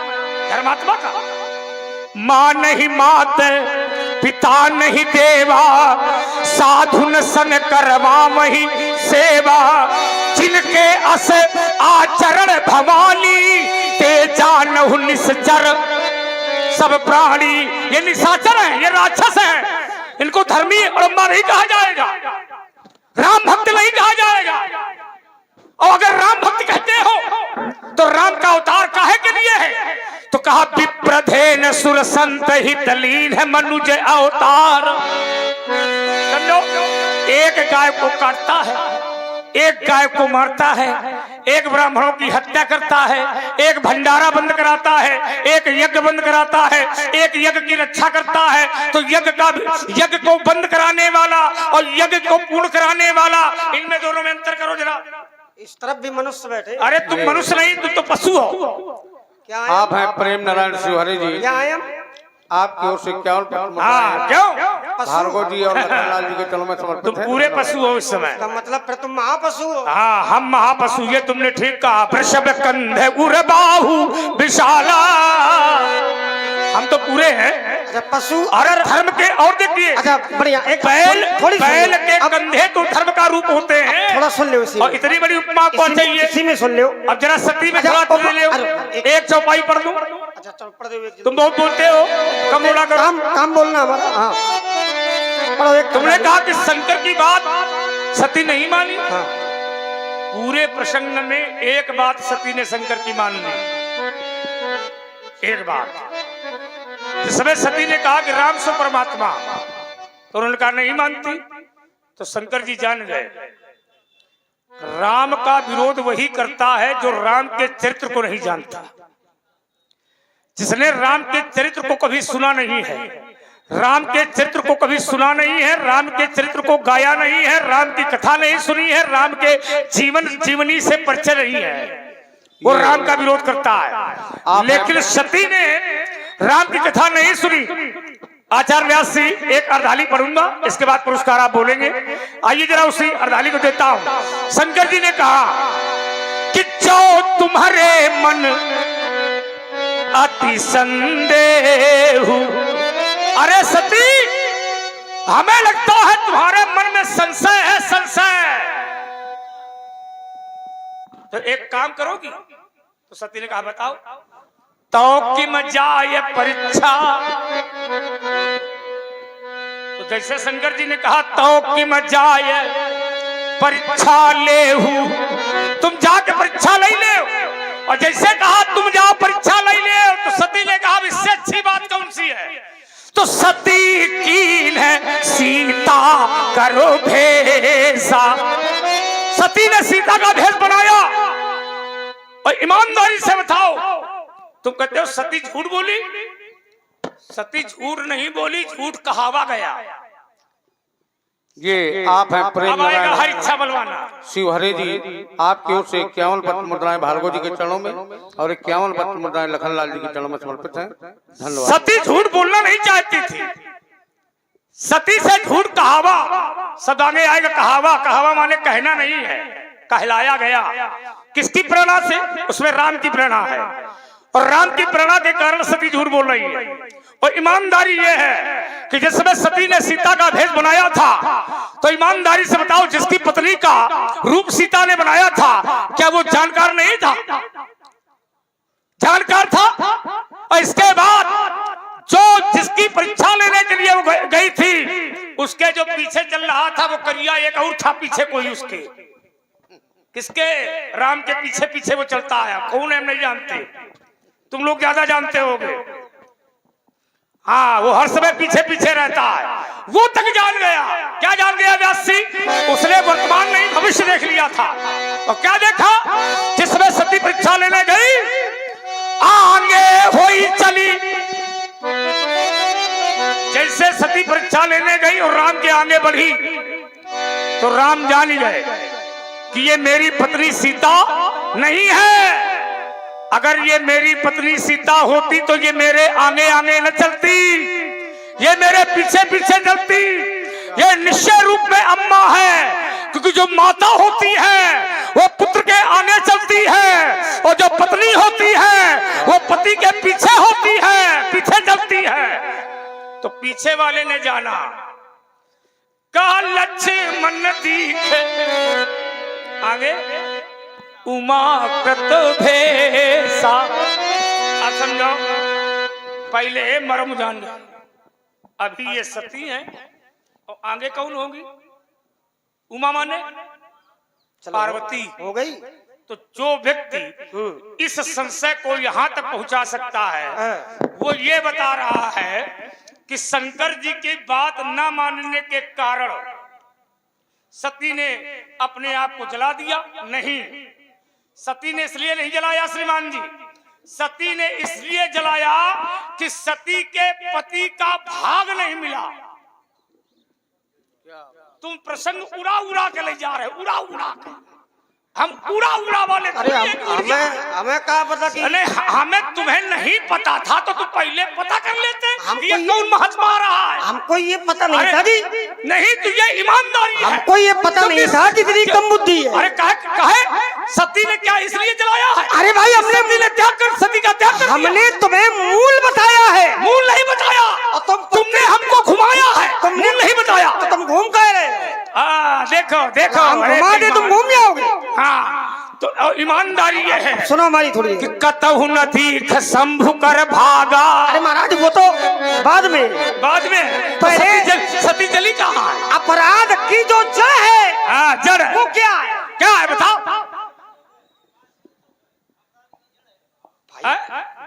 धर्मात्मा का। मां नहीं मात, पिता नहीं देवा, साधु न सन करवा वही सेवा। जिनके अस आचरण भवानी, ते जानहु निश्चर सब प्राणी। ये निशाचर है, ये राक्षस है, इनको धर्मी और अम्मा नहीं कहा जाएगा, राम भक्त नहीं कहा जाएगा। और अगर राम भक्त कहते हो तो राम का अवतार काहे के लिए है? तो कहा विप्रध धेन सुर संत हित लीन है मनुज अवतार। समझो, एक गाय को काटता है, एक गाय को मारता है, एक ब्राह्मणों की हत्या करता है, एक भंडारा बंद कराता है, एक यज्ञ बंद कराता है, एक यज्ञ की रक्षा करता है। तो यज्ञ को बंद कराने वाला और यज्ञ को पूर्ण कराने वाला, इनमें दोनों में अंतर करो जरा। इस तरफ भी मनुष्य बैठे। अरे तुम मनुष्य नहीं, तुम तो पशु हो। क्या आप हैं प्रेम नारायण शिवहरे जी, क्या आयम? आपकी ओर से इक्यावन पत्र हाँ, क्यों? भार्गव जी और लखनलाल जी के चरणों में समर्पित तुम है। पूरे पशु हो इस समय। का मतलब फिर तुम महापशु हो। हाँ, हम महापशु, ये तुमने ठीक कहा। वृषभ कंधे उर बाहु विशाला, हम तो पूरे हैं। अच्छा पशु अरे धर्म के, और देखिए, अच्छा बढ़िया, एक बैल थोड़ी सुन बैल लो। के अब कंधे तो धर्म का रूप होते हैं। थोड़ा सुन ले उसी और में। इतनी बड़ी उपमा को चाहिए। इसी में सुन लो। अब जरा सती में अच्छा, थोड़ा ले लो, अरे, एक चौपाई पढ़ दूं। अच्छा चलो पढ़ दो एक। तुम बहुत बोलते हो, कम बोला करो। काम बोलना हमारा। हाँ पढ़ो एक। तुमने कहा कि शंकर की बात सती नहीं मानी। हाँ पूरे प्रसंग में एक बात सती ने शंकर की मान ली, एक बात। जिस समय सती ने कहा कि राम सो परमात्मा, तो उन्होंने कहा नहीं मानती। तो शंकर जी जान गए, राम का विरोध वही करता है जो राम के चरित्र को नहीं जानता। जिसने राम के चरित्र को कभी सुना नहीं है, राम के चरित्र को कभी सुना नहीं है, राम के चरित्र को गाया नहीं है, राम की कथा नहीं सुनी है, राम के जीवनी से परिचय नहीं है, वो राम का विरोध करता है। लेकिन सती ने राम की कथा नहीं सुनी। आचार्य व्यास जी, एक अर्धाली पढ़ूंगा, इसके बाद पुरस्कार आप बोलेंगे। आइए जरा उसी अर्धाली को देता हूं। शंकर जी ने कहा कि जो तुम्हारे मन अति संदेह, अरे सती, हमें लगता है तुम्हारे मन में संशय है, संशय। तो एक काम करोगी? तो सती ने कहा बताओ। तो कि मजाए परीक्षा, तो जैसे शंकर जी ने कहा तो कि मजाए परीक्षा ले, तुम जाके परीक्षा ले ले। और जैसे कहा तुम जाओ परीक्षा ले ले, तो सती ने कहा इससे अच्छी बात कौन सी है? तो सती कीन है सीता करो भेसा। सती ने सीता का भेष बनाया। और ईमानदारी से बताओ, तुम कहते हो सती झूठ बोली? सती झूठ नहीं बोली, झूठ कहावा गया। ये आप हैं प्रेम अब आएगा हर नारायण इच्छा बलवाना। शिवहरे जी, आपकी ओर से 51 पत्र मुद्राएं भार्गव जी के चरणों में और 51 पत्र मुद्राएं लखनलाल जी के चरणों में समर्पित हैं। धन्यवाद। सती झूठ बोलना नहीं चाहती थी। सती से झूठ कहावा, सदाने आएगा कहावा। कहावा माने कहना नहीं है, कहलाया गया। किसकी प्रेरणा से? उसमें राम की प्रेरणा है, और राम की प्रेरणा के कारण सती झूठ बोल रही है। और ईमानदारी यह है कि जिस समय सती ने सीता का भेष बनाया था, तो ईमानदारी से बताओ, जिसकी पत्नी का रूप सीता ने बनाया था, क्या वो जानकार नहीं था? जानकार था। और इसके बाद जो जिसकी परीक्षा लेने के लिए वो गई थी, उसके जो पीछे चल रहा था वो करिया एक और था पीछे कोई उसके। किसके? राम के पीछे पीछे वो चलता आया। कौन है हम नहीं जानते, तुम लोग ज्यादा जानते होगे। हाँ, वो हर समय पीछे पीछे रहता है। वो तक जान गया। क्या जान गया व्यास जी? उसने वर्तमान नहीं भविष्य देख लिया था। और क्या देखा? जिसमें सती परीक्षा लेने गई, आगे हुई चली। जैसे सती परीक्षा लेने गई और राम के आगे बढ़ी, तो राम जान ही गए कि ये मेरी पत्नी सीता नहीं है। अगर ये मेरी पत्नी सीता होती तो ये मेरे आगे आगे न चलती, ये मेरे पीछे पीछे चलती। ये निश्चय रूप में अम्मा है, क्योंकि जो माता होती है वो पुत्र के आगे चलती है, और जो पत्नी होती है वो पति के पीछे होती है, पीछे चलती है। तो पीछे वाले ने जाना, कहा लक्ष्मण दीखे आगे उमा कृत भेसा। अब समझो, पहले मर्म जान गया। अभी ये सती है, और आगे कौन होगी? उमा माने पार्वती। हो गई। तो जो व्यक्ति इस संशय को यहाँ तक पहुंचा सकता है वो ये बता रहा है कि शंकर जी की बात न मानने के कारण सती ने अपने आप को जला दिया। नहीं, सती ने इसलिए नहीं जलाया श्रीमान जी, सती ने इसलिए जलाया कि सती के पति का भाग नहीं मिला। तुम प्रसंग उड़ा उड़ा के ले जा रहे, उड़ा उड़ा के। हम उड़ा वाले अरे हमें क्या पता कि हमें तुम्हें नहीं पता था तो तुम पहले पता कर लेते। ये कौन महात्मा रहा है? हमको ये पता नहीं था जी। नहीं तो ये ईमानदारी है। हमको ये पता नहीं था कि इतनी कम बुद्धि है। अरे कहे सती ने क्या इसलिए जलाया है? अरे भाई हमने त्याग कर सती का त्याग कर हमने तुम्हें मूल बताया है। मूल नहीं बताया, तुमने हमको घुमाया है। तुमने नहीं बताया तो तुम घूम कह रहे। देखो देखो, हम घुमा दे तुम घूम जाओगे। हाँ, तो ईमानदारी ये है। सुनो हमारी थोड़ी कि कतहु न दीख शंभु कर भागा। अरे महाराज वो तो बाद में पहले सती जली कहाँ है? अपराध की जो जड़ है, हाँ, जड़ वो क्या है? क्या है बताओ?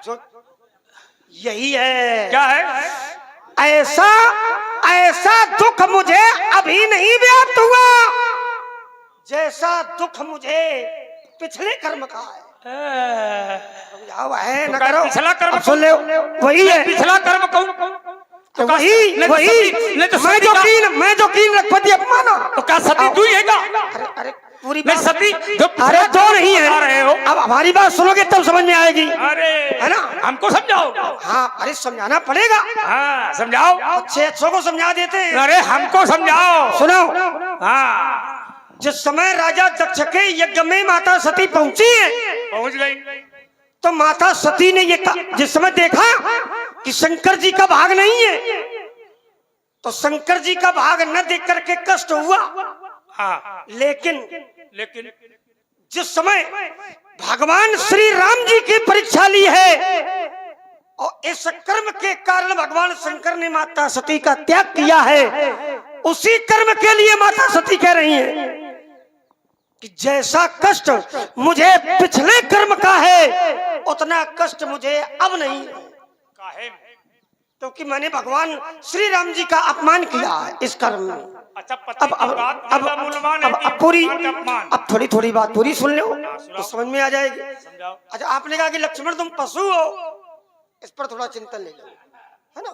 जो यही है। क्या है? ऐसा दुख मुझे अभी नहीं व्याप्त हुआ जैसा दुख मुझे पिछले कर्म का है। न करो, पिछला कर्म सुन ले, वही है पिछला कर्म कौन? तो वही मैं जो कीन रखपति अपमाना। तो क्या सती तू ही है क्या? अरे पूरी नहीं सती अरे दो नहीं है। रहे हो अब हमारी बात सुनोगे तब समझ में आएगी। अरे है ना? हमको समझाओ। हाँ, अरे समझाना पड़ेगा। हाँ समझाओ। अच्छे को समझा देते हैं। अरे हमको समझाओ। सुनो। हाँ, जिस समय राजा दक्ष के यज्ञ में माता सती पहुंची है, पहुंच गई, तो माता सती ने ये जिस समय देखा कि शंकर जी का भाग नहीं है, तो शंकर जी का भाग न देख करके कष्ट हुआ। हाँ, लेकिन जिस समय भगवान श्री राम जी की परीक्षा ली है और इस कर्म के कारण भगवान शंकर ने माता सती का त्याग किया है, उसी कर्म के लिए माता सती कह रही है कि जैसा कष्ट मुझे पिछले कर्म का है उतना कष्ट मुझे अब नहीं है, क्योंकि मैंने भगवान श्री राम जी का अपमान किया है इस कर्म में। अच्छा, अब थोड़ी बात पूरी सुन लो तो समझ में आ जाएगी। अच्छा, आपने कहा कि लक्ष्मण तुम पशु हो, इस पर थोड़ा चिंतन ले लो, है ना?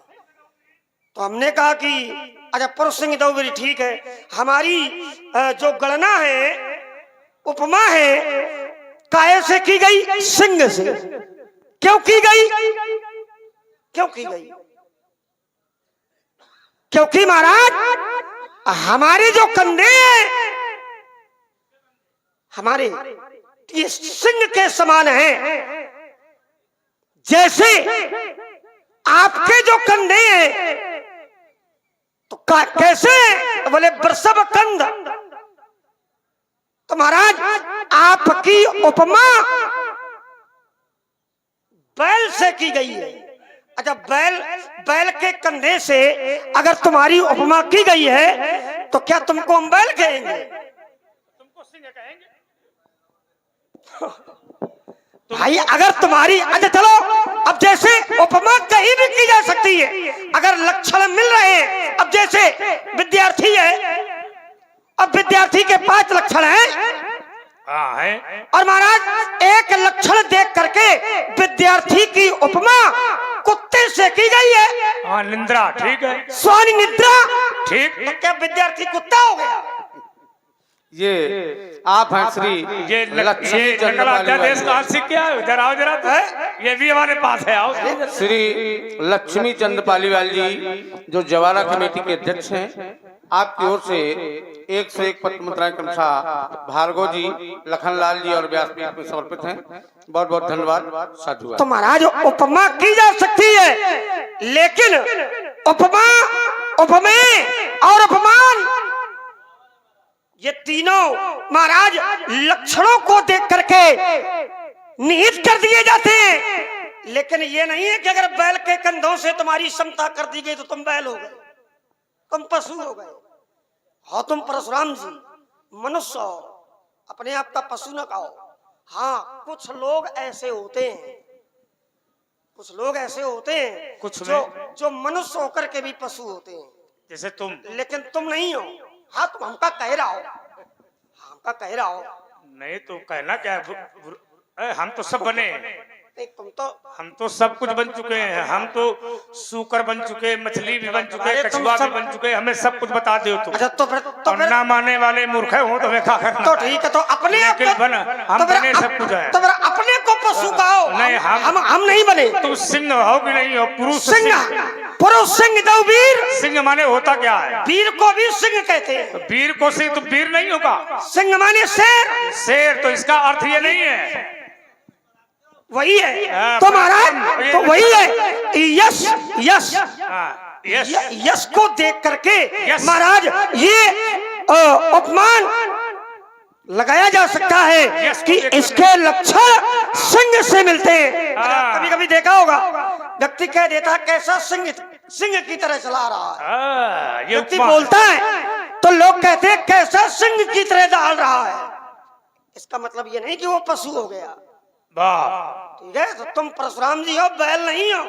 तो हमने कहा कि अच्छा पुरुष सिंह दो मेरी ठीक है, हमारी जो गणना है उपमा है काहे से की गई? सिंह से। क्यों की गई? क्योंकि महाराज हमारे जो कंधे हमारे ये सिंह के समान है, जैसे आपके जो कंधे हैं तो कैसे? बोले वृषभ कंध। तो महाराज आपकी उपमा बैल से की गई है। अच्छा, बैल के कंधे से अगर तुम्हारी उपमा की गई है तो क्या तुमको हम बैल कहेंगे? तुमको सिंह कहेंगे। भाई अगर तुम्हारी, अच्छा चलो, अब जैसे उपमा कहीं भी की जा सकती है अगर लक्षण मिल रहे हैं। अब जैसे विद्यार्थी है, अब विद्यार्थी के 5 लक्षण हैं और महाराज एक लक्षण देख करके विद्यार्थी की उपमा कुत्ते से की गई है। हाँ, निद्रा ठीक है, स्वानी निद्रा ठीक। तो क्या विद्यार्थी कुत्ता हो गया? ये आप हैं श्री ये देश कहाँ से क्या है? इधर आओ जरा, तो ये भी हमारे पास है, आओ। श्री लक्ष्मी चंद पालीवाल जी जो जवारा कमेटी के अध्यक्ष हैं, आपकी ओर से 101 पत्र मुद्राएं क्रमशः भार्गव जी, लखनलाल जी और व्यासपीठ में समर्पित हैं। बहुत बहुत धन्यवाद, साधु। तो महाराज उपमा की जा सकती है, लेकिन उपमा, उपमेय और उपमान ये तीनों महाराज लक्षणों को देख करके निहित कर दिए जाते हैं। लेकिन ये नहीं है कि अगर बैल के कंधों से तुम्हारी क्षमता कर दी गई तो तुम बैल हो गए, तुम पशु हो गए। हाँ, तुम परशुराम जी मनुष्य हो, अपने आप का पशु न कहो। हाँ, कुछ लोग ऐसे होते हैं, कुछ लोग ऐसे होते हैं कुछ जो मनुष्य होकर के भी पशु होते हैं, जैसे तुम। लेकिन तुम नहीं हो। हाँ, तुम हमका कह रहा हो, हमका कह रहा हो। नहीं तो कहना क्या है? हम तो सब बने हैं। नहीं, हम तो सब कुछ बन चुके हैं। हम तो सूकर बन चुके, मछली भी बन चुके, अरे तुम कछुआ भी सब- बन चुके। हमें सब कुछ बता दो तुम। अच्छा, तो और ना मानने वाले मूर्ख हो तो हमें क्या करना? तो ठीक है, तो अपने आप लेकिन को- बना, हम तो फिर बने सब कुछ है। तो फिर अपने को पशु कहो। नहीं, हम नहीं बने। तुम सिंह हो कि नहीं हो? पुरुष सिंह, पुरुष सिंह दो वीर। सिंह माने होता क्या है? वीर को भी सिंह कहते हैं। वीर को सिंह, तो वीर नहीं होगा। सिंह माने शेर, शेर, तो इसका अर्थ ये नहीं है। वही है। तो महाराज, तो वही है। यश यश हाँ, यस। यश को देख करके यस। महाराज ये उपमान लगाया जा सकता है यस को कि देख करके। इसके लक्षण सिंह से मिलते हैं। हाँ। कभी कभी देखा होगा, व्यक्ति कह देता कैसा सिंह सिंह की तरह चला रहा है। ये व्यक्ति उपमा। बोलता है तो लोग कहते हैं कैसा सिंह की तरह दौड़ रहा है। इसका मतलब ये नहीं कि वो पशु हो गया। वाह। ठीक है, तो तुम परशुराम जी हो, बैल नहीं हो,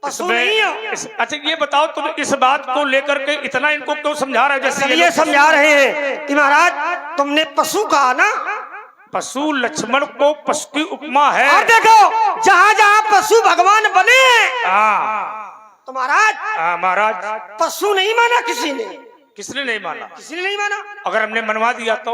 पशु नहीं हो। अच्छा ये बताओ, तुम इस बात को लेकर के इतना इनको क्यों समझा रहे हो? जैसे ये समझा रहे हैं कि महाराज तुमने पशु कहा ना, पशु लक्ष्मण को पशु की उपमा है। और देखो जहाँ जहाँ पशु भगवान बने हैं, हाँ तो महाराज महाराज, पशु नहीं माना किसी ने, किसने नहीं माना? किसी ने नहीं माना। अगर हमने मनवा दिया तो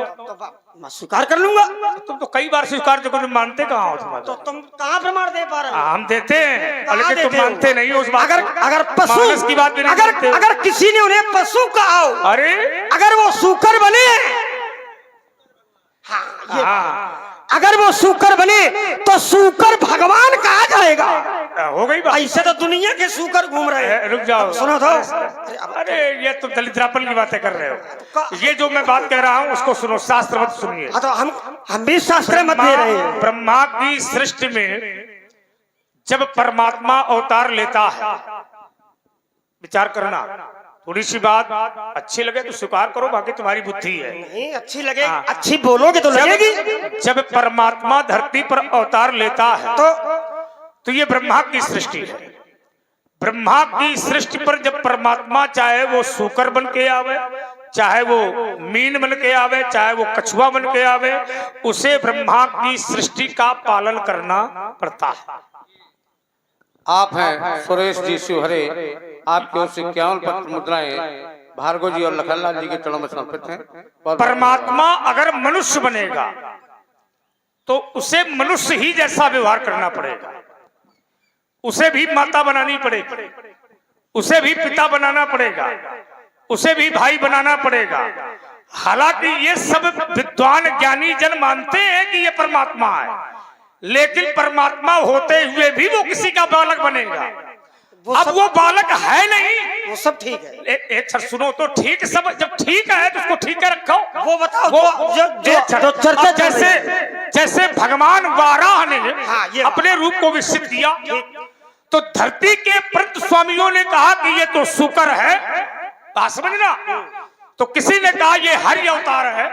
मैं स्वीकार कर लूंगा। तुम तो कई बार स्वीकार जो तुम मानते कहाँ हो? तुम तो तुम कहाँ प्रमाण दे पा रहे हो? हम देते हैं, कहाँ लेकिन तुम देते हो? मानते नहीं हो उस बात अगर को। अगर पशु मानस की बात भी नहीं मानते हो। अगर किसी ने उन्हें पशु कहा हो, अरे अगर वो सूकर बने, हाँ, हाँ, अगर वो सूकर बने तो सूकर भगवान कहा जाएगा। हो गई बात। ऐसे तो दुनिया के सूकर घूम रहे हैं। रुक जाओ, अब सुनो तो। अरे ये तुम दलिद्रापन की बातें कर रहे हो। ये जो मैं बात कह रहा हूँ उसको सुनो, शास्त्र मत सुनिए। हाँ, तो हम भी शास्त्र मत दे रहे हैं। ब्रह्मा की सृष्टि में जब परमात्मा अवतार लेता है, विचार करना, थोड़ी सी बात अच्छी लगे तो स्वीकार करो, बाकी तुम्हारी बुद्धि है। नहीं अच्छी लगे, हाँ। अच्छी बोलोगे तो लगेगी। जब परमात्मा धरती पर अवतार लेता है तो ये ब्रह्मा की सृष्टि है। ब्रह्मा की सृष्टि पर जब परमात्मा चाहे वो सूकर बन के आवे, चाहे वो मीन बन के आवे, चाहे वो कछुआ बन के आवे, उसे ब्रह्मा की सृष्टि का पालन करना पड़ता है। आप हैं सुरेश जी शिवहरे, आपकी ओर से 51 पत्र मुद्राएं भार्गव जी और लखनलाल जी के चरणों में समर्पित हैं। परमात्मा अगर मनुष्य बनेगा तो उसे मनुष्य ही जैसा व्यवहार करना पड़ेगा, उसे भी माता बनानी पड़ेगी, उसे भी पिता बनाना पड़ेगा, उसे भी भाई बनाना पड़ेगा। हालांकि ये सब विद्वान ज्ञानी जन मानते हैं कि ये परमात्मा है, लेकिन परमात्मा होते हुए भी वो किसी का बालक बनेगा। अब वो बालक है नहीं, वो सब ठीक है। एक क्षण सुनो तो, ठीक सब जब ठीक है तो उसको ठीक है रखो। वो बताओ वो जो चर्चा चल रही है। जैसे भगवान वाराह ने हाँ, ये अपने रूप को विकसित किया, तो धरती के पंत स्वामियों ने कहा कि ये तो शुकर है, बात समझना। तो किसी ने कहा ये हरि अवतार है,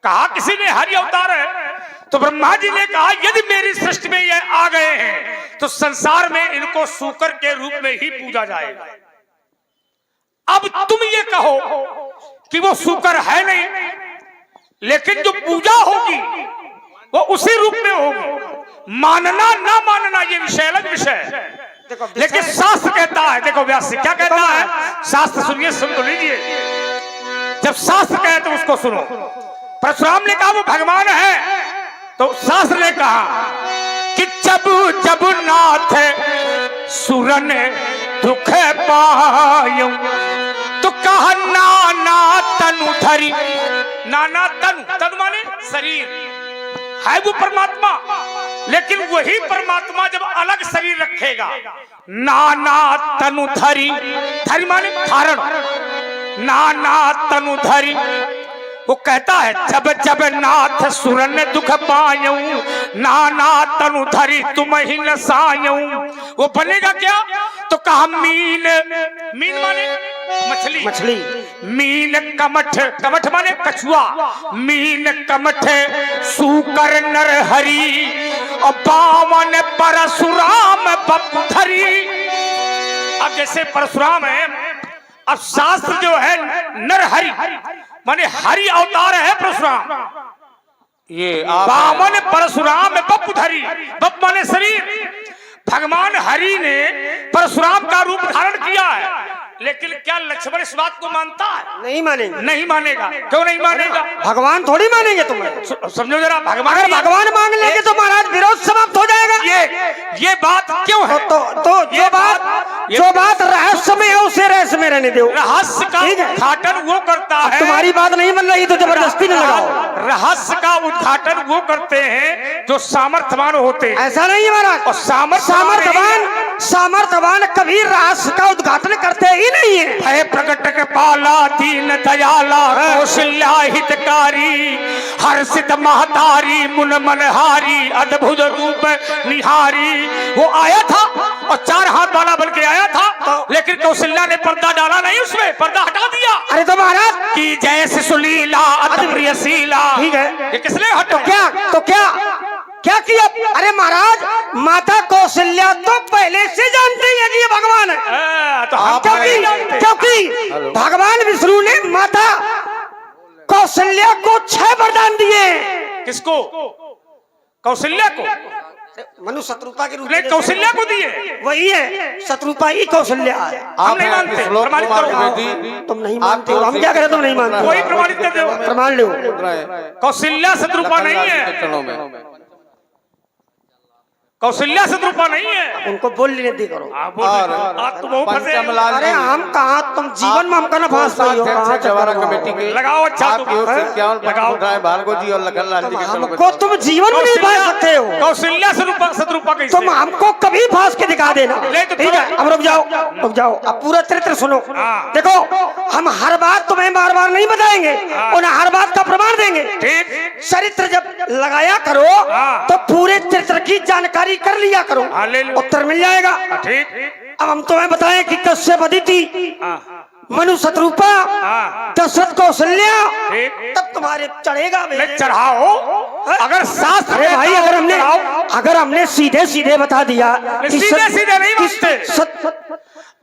कहा किसी ने हरि अवतार है। तो ब्रह्मा जी ने कहा यदि मेरी सृष्टि में ये आ गए हैं तो संसार में इनको शुकर के रूप में ही पूजा जाएगा। अब तुम ये कहो कि वो शुकर है नहीं, लेकिन जो पूजा होगी वो उसी रूप में होगी। मानना ना मानना ये विषय अलग विषय है, लेकिन शास्त्र कहता है, देखो व्यास क्या कहता है, शास्त्र सुनिए, सुन तो लीजिए। जब शास्त्र कहे तो उसको सुनो। परशुराम ने कहा वो भगवान है, तो शास्त्र ने कहा कि जब जब नाथ सुरन दुख पायो तो कहा नाना तनु धरी। नाना तनु, तनु माने शरीर है वो परमात्मा, लेकिन वही परमात्मा जब अलग शरीर रखेगा, नाना तनु धरी, धरी माने धारण, नाना तनु धरी। वो कहता है जब जब नाथ सुरन दुख पायूं, नाना तनु धरी तुम ही नसायूं। वो बनेगा क्या? तो कहा मीन, मीन माने मछली मछली। मीन कमठ, कमठ माने कछुआ, मीन कमठ सूकर नर हरि और बावन परशुराम बपधरी। अब जैसे परशुराम है, अब शास्त्र जो है नरहरि माने हरि अवतार है परशुराम। ये आप बावन परशुराम बपधरी, बप माने शरीर। भगवान हरि ने परशुराम का रूप धारण किया है, लेकिन क्या लक्ष्मण इस बात को मानता है? नहीं मानेंगे। नहीं मानेगा। क्यों नहीं मानेगा? भगवान थोड़ी मानेंगे तुम्हें। समझो जरा, भगवान अगर भगवान मांग लेंगे तो महाराज विरोध समाप्त हो जाएगा। ये बात क्यों है? तो जो बात रहस्य में है उसे रहस्य में रहने दो। रहस्य का उद्घाटन वो करता है। तुम्हारी बात नहीं बन रही तो जबरदस्ती न लगाओ। रहस्य का उद्घाटन वो करते हैं जो सामर्थ्यवान होते हैं। ऐसा नहीं है महाराज। और सामर्थ्यवान कभी रहस्य का उद्घाटन करते ही नहीं है। भय प्रकट के पाला दीन दयाला कौशल्या हितकारी हर्षित महतारी मुन मनहारी अद्भुत रूप निहारी। वो आया था और 4 हाथ वाला बन के आया था, लेकिन कौशल्या ने पर्दा डाला नहीं, उसमें पर्दा हटा दिया। अरे तो महाराज कि जैसे सुलीला अति प्रियशीला। ठीक है, ये किसने हटा? तो क्या किया? अरे महाराज माता कौशल्या तो पहले से जानते हैं कि ये भगवान है। तो हम क्योंकि भगवान विष्णु ने माता कौशल्या को 6 वरदान दिए। किसको? कौशल्या को? मनु शत्रुपा के रूप में कौशल्या को दिए। वही है, शत्रुपा ही कौशल्या है। हम नहीं मानते। प्रमाणित करो। तुम नहीं मानते हो, हम क्या करें? तुम नहीं मानते। कोई प्रमाणित कर दो, प्रमाण लो। कौशल्या शत्रुपा नहीं है। कौशल्या शत्रुपा नहीं है। उनको बोल लेने दी करो। आप तो बहुत फंसे। अरे हम कहा, तुम जीवन में हमका ना फांस रही हो। जवारा कमेटी के लगाओ। अच्छा आपकी ओर से 51 मुद्राएं भार्गव जी और लखन लाल जी के चरणों में। हमको तुम जीवन में नहीं फांस सकते हो। कौशल्या शत्रुपा कैसे? तुम हमको कभी फांस के दिखा देना। ठीक है, अब रुक जाओ। अब पूरा चरित्र सुनो। देखो, हम हर बात तुम्हें बार बार नहीं बताएंगे, उन्हें हर बात का प्रमाण देंगे। चरित्र जब लगाया करो तो पूरे चरित्र की जानकारी कर लिया करो, उत्तर मिल जाएगा। ठीक। अब हम तुम्हें बताएं कि कश्यप अदिति, मनु शत्रुपा, दशरथ कौशल्या, तब तुम्हारे चढ़ेगा। चढ़ाओ। अगर शास्त्र भाई अगर हमने सीधे सीधे बता दिया, सीधे नहीं बोलते।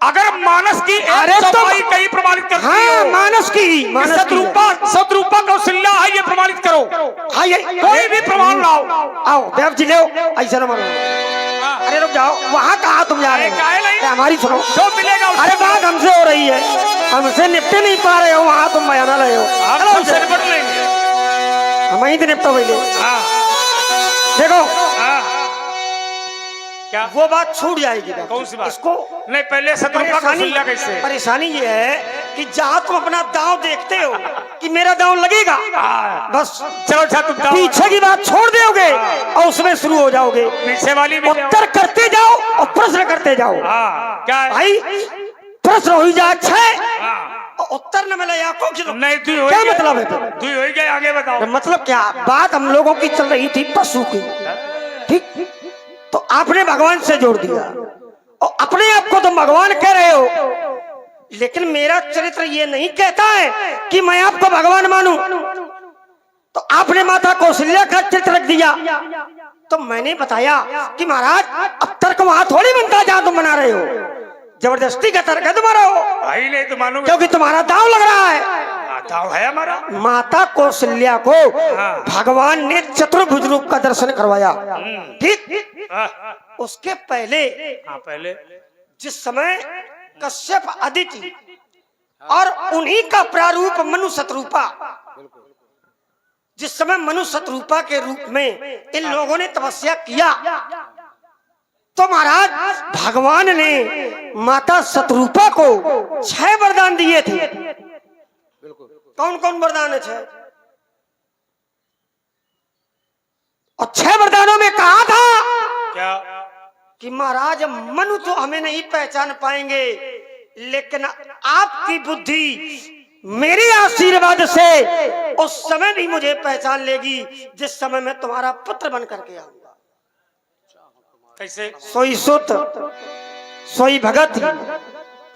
अगर मानस की कहीं प्रमाणित करती हो। मानस की शत्रुपा कौशल्या है, ये प्रमाणित करो। कोई भी प्रमाण लाओ। आओ देव जी ले, ऐसा न मानो। अरे रुक जाओ, वहाँ कहा तुम जा रहे हो? हमारी सुनो, जो मिलेगा। अरे बात हमसे हो रही है, हमसे निपटे नहीं पा रहे हो, वहाँ तुम बयाना रहे हो। हम वहीं से निपटो पहले। देखो क्या वो बात छूट जाएगी। कौन सी बात? इसको नहीं, पहले शत्रुपा कौशल्या कैसे? परेशानी ये है कि जहाँ तुम अपना दांव देखते हो कि मेरा दांव लगेगा, बस चलो तुम पीछे की बात छोड़ दोगे और उसमें शुरू हो जाओगे। पीछे वाली उत्तर करते जाओ और प्रश्न करते जाओ। क्या भाई प्रश्न हो जाए 6 उत्तर न मिले आंखों की, नहीं क्या मतलब है? तू हो गए, आगे बताओ। मतलब क्या? बात हम लोगों की चल रही थी पशु की, ठीक? तो आपने भगवान से जोड़ दिया और अपने आप को तुम भगवान कह रहे हो, लेकिन मेरा चरित्र ये नहीं कहता है कि मैं आपको भगवान मानूं। तो आपने माता कौशल्या का चित्र रख दिया, तो मैंने बताया कि महाराज अब तर्क वहां थोड़ी बनता जहां तुम बना रहे हो। जबरदस्ती का तर्क है तुम्हारा, भाई नहीं तो मानो, क्योंकि तुम्हारा दांव लग रहा है। दांव है हमारा। माता कौशल्या को भगवान ने चतुर्भुज रूप का दर्शन करवाया, ठीक? उसके पहले जिस समय कश्यप अदिति और उन्हीं का प्रारूप मनु शत्रुपा, जिस समय मनु शत्रुपा के रूप में इन लोगों ने तपस्या किया, तो महाराज भगवान ने माता शत्रुपा को 6 वरदान दिए थे। कौन कौन वरदान है? 6। और 6 वरदानों में कहा था क्या? कि महाराज मनु तो हमें नहीं पहचान पाएंगे, लेकिन आपकी बुद्धि मेरे आशीर्वाद से उस समय भी मुझे पहचान लेगी जिस समय मैं तुम्हारा पुत्र बन करके आऊंगा। कैसे? सोई सुत, सोई भगत,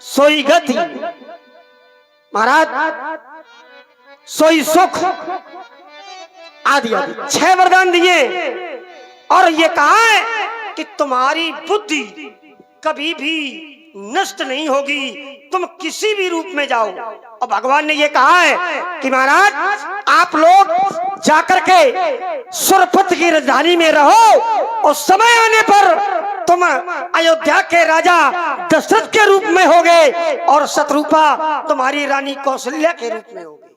सोई गति, महाराज सोई सुख आदि आदि 6 वरदान दिए और ये कहा है कि तुम्हारी बुद्धि कभी भी नष्ट नहीं होगी, तुम किसी भी रूप में जाओ। और भगवान ने ये कहा है कि महाराज आप लोग जाकर के सुरपत की राजधानी में रहो और समय आने पर तुम अयोध्या के राजा दशरथ के रूप में होगे और शत्रुपा तुम्हारी रानी कौशल्या के रूप में होगी।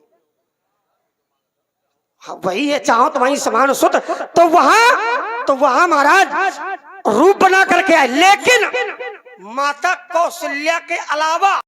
हाँ, वही है, चाहो तुम्हारी समान सुत। तो वहां महाराज रूप बना करके आए, लेकिन माता कौशल्या के अलावा